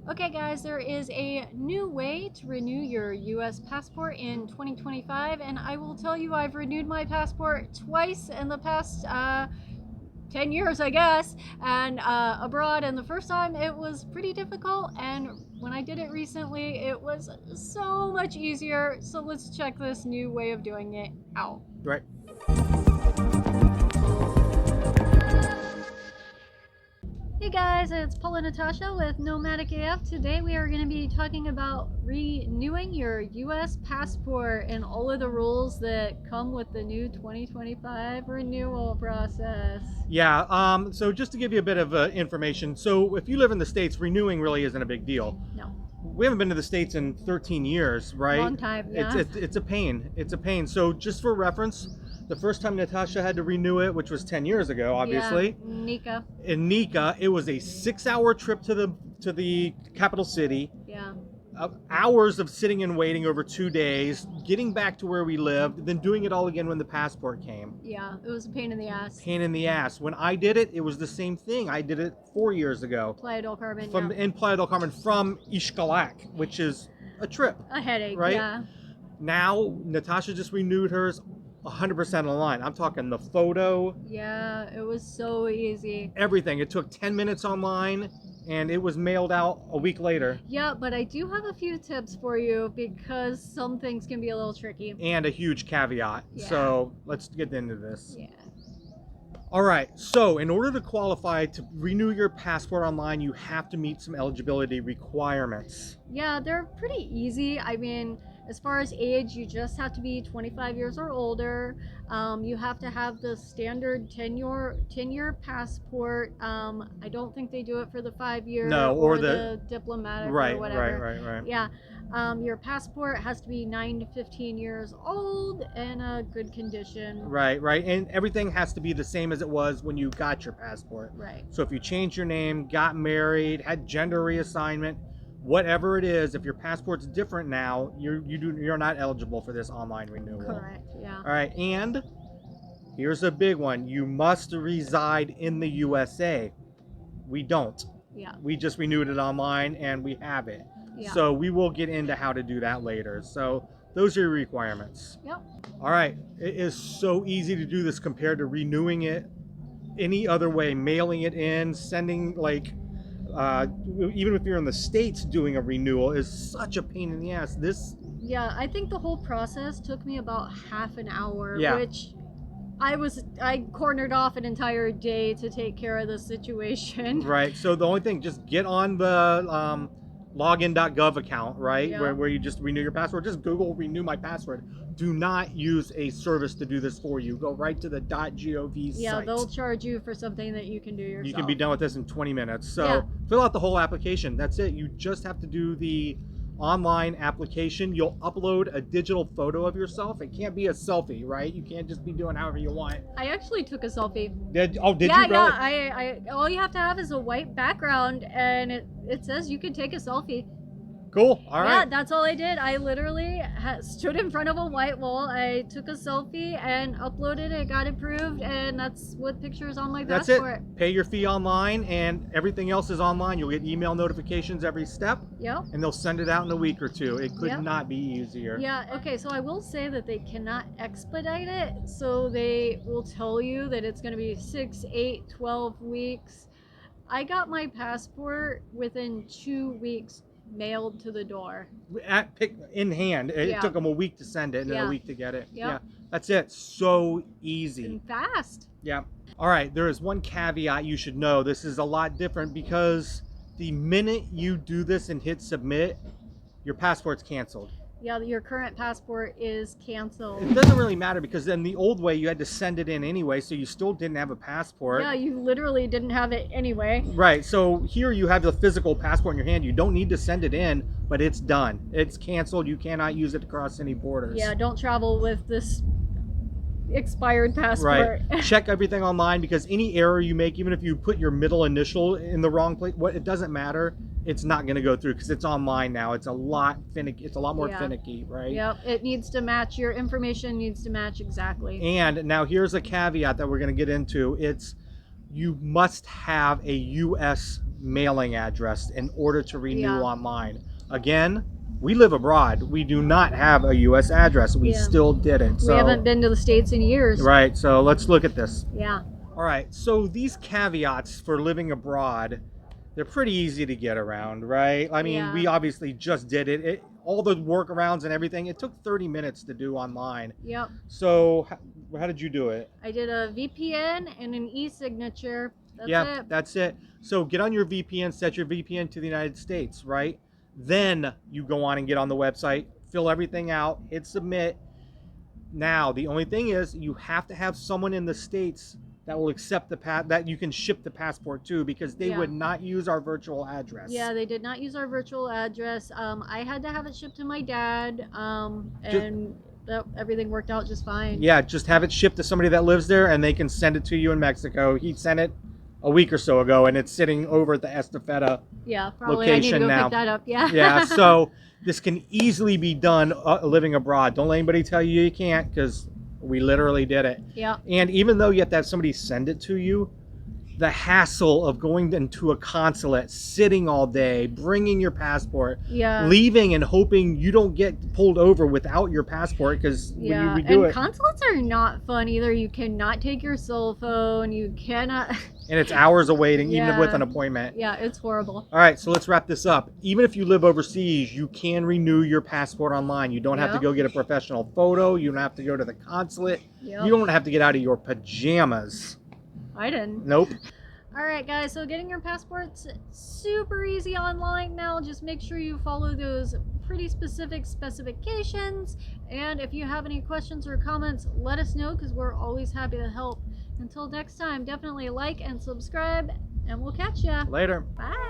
Okay guys, there is a new way to renew your US passport in 2025, and I will tell you I've renewed my passport twice in the past 10 years, I guess, and abroad, and the first time it was pretty difficult, and when I did it recently it was so much easier. So let's check this new way of doing it out. Right. Hey guys, it's Paula Natasha with Nomadic-AF. Today we are going to be talking about renewing your US passport and all of the rules that come with the new 2025 renewal process. Yeah, so just to give you a bit of information, so if you live in the States, renewing really isn't a big deal. No. We haven't been to the States in 13 years, right? Long time, yeah. It's a pain. It's a pain. So just for reference, the first time Natasha had to renew it, which was 10 years ago, obviously. Yeah, Nika. In Nika, it was a 6-hour trip to the capital city. Yeah. Hours of sitting and waiting over 2 days, getting back to where we lived, then doing it all again when the passport came. Yeah, it was a pain in the ass. Pain in the ass. When I did it, it was the same thing. I did it 4 years ago. Playa del Carmen, In Playa del Carmen from Ixcalac, which is a trip. a headache, right? Yeah. Now, Natasha just renewed hers 100% online. I'm talking the photo. Yeah, it was so easy. Everything. It took 10 minutes online, and it was mailed out a week later. Yeah, but I do have a few tips for you because some things can be a little tricky. And a huge caveat. Yeah. So let's get into this. Yeah. All right, so in order to qualify to renew your passport online, you have to meet some eligibility requirements. Yeah, they're pretty easy. I mean, as far as age, you just have to be 25 years or older. You have to have the standard 10-year passport. I don't think they do it for the 5-year. No, or the diplomatic right, or whatever. Right. Yeah. Your passport has to be 9 to 15 years old and a good condition. Right. And everything has to be the same as it was when you got your passport. Right. So if you changed your name, got married, had gender reassignment, whatever it is, if your passport's different now, you're not eligible for this online renewal. Correct. Yeah. All right, and here's a big one. You must reside in the USA. We don't. Yeah. We just renewed it online and we have it. Yeah. So we will get into how to do that later. So those are your requirements. Yep. All right. It is so easy to do this compared to renewing it any other way, mailing it in, sending even if you're in the States, doing a renewal is such a pain in the ass. Yeah, I think the whole process took me about half an hour, Yeah. which I cornered off an entire day to take care of the situation. Right. So the only thing, just get on the login.gov account, right? Yeah. Where you just renew your password. Just Google renew my password. Do not use a service to do this for you. Go right to the .gov Yeah, site. they'll charge you for something that you can do yourself. You can be done with this in 20 minutes. So Yeah. fill out the whole application. That's it. You just have to do the online application. You'll upload a digital photo of yourself. It can't be a selfie, right? You can't just be doing however you want. I actually took a selfie. Did yeah, you really? Yeah, I all you have to have is a white background, and it says you can take a selfie. Cool. All right. Yeah, that's all I did. I literally stood in front of a white wall. I took a selfie and uploaded it, got approved, and that's what pictures on my That's passport. it. Pay your fee online, and everything else is online. You'll get email notifications every step, Yep. and they'll send it out in a week or two. It could Yep. not be easier. Yeah, okay, so I will say that they cannot expedite it, so they will tell you that it's going to be 6, 8, 12 weeks. I got my passport within 2 weeks mailed to the door. In hand. It Yeah. took them a week to send it and then Yeah. a week to get it. Yep. Yeah, that's it. So easy. And fast. Yeah. All right, there is one caveat you should know. This is a lot different because the minute you do this and hit submit, your passport's canceled. Yeah, your current passport is canceled. It doesn't really matter because then the old way you had to send it in anyway, so you still didn't have a passport. Yeah, you literally didn't have it anyway. Right, so here you have the physical passport in your hand. You don't need to send it in, but it's done. It's canceled. You cannot use it to cross any borders. Yeah, don't travel with this expired passport. Right. Check everything online because any error you make, even if you put your middle initial in the wrong place, it doesn't matter. It's not going to go through because it's online now. It's a lot finicky. It's a lot more finicky, right? Yep. It needs to match. Your information needs to match exactly. And now here's a caveat that we're going to get into. You must have a U.S. mailing address in order to renew Yeah. online. Again, we live abroad. We do not have a U.S. address. We Yeah. still did it. We haven't been to the States in years. Right, so let's look at this. Yeah. All right, so these caveats for living abroad, they're pretty easy to get around, right? I mean, Yeah. we obviously just did it. All the workarounds and everything, it took 30 minutes to do online. Yep. So how did you do it? I did a VPN and an e-signature. That's Yeah, it. that's it. So get on your VPN, set your VPN to the United States, right? Then you go on and get on the website, fill everything out, hit submit. Now, the only thing is you have to have someone in the States that will accept that you can ship the passport to, because they would not use our virtual address. Yeah, they did not use our virtual address. I had to have it shipped to my dad, and everything worked out just fine. Yeah, just have it shipped to somebody that lives there, and they can send it to you in Mexico. He sent it a week or so ago, and it's sitting over at the Estafeta probably location I need to go now. pick that up. Yeah. Yeah, so this can easily be done living abroad. Don't let anybody tell you you can't, because we literally did it. Yeah. And even though you have to have somebody send it to you, the hassle of going into a consulate, sitting all day, bringing your passport, leaving and hoping you don't get pulled over without your passport, because when you redo it. Consulates are not fun either. You cannot take your cell phone. You cannot. And it's hours of waiting, even with an appointment. Yeah, it's horrible. All right, so let's wrap this up. Even if you live overseas, you can renew your passport online. You don't have to go get a professional photo. You don't have to go to the consulate. You don't have to get out of your pajamas. I didn't. Nope. All right, guys, so getting your passport's super easy online now. Just make sure you follow those pretty specific specifications. And if you have any questions or comments, let us know, because we're always happy to help. Until next time, definitely like and subscribe, and we'll catch ya. Later. Bye.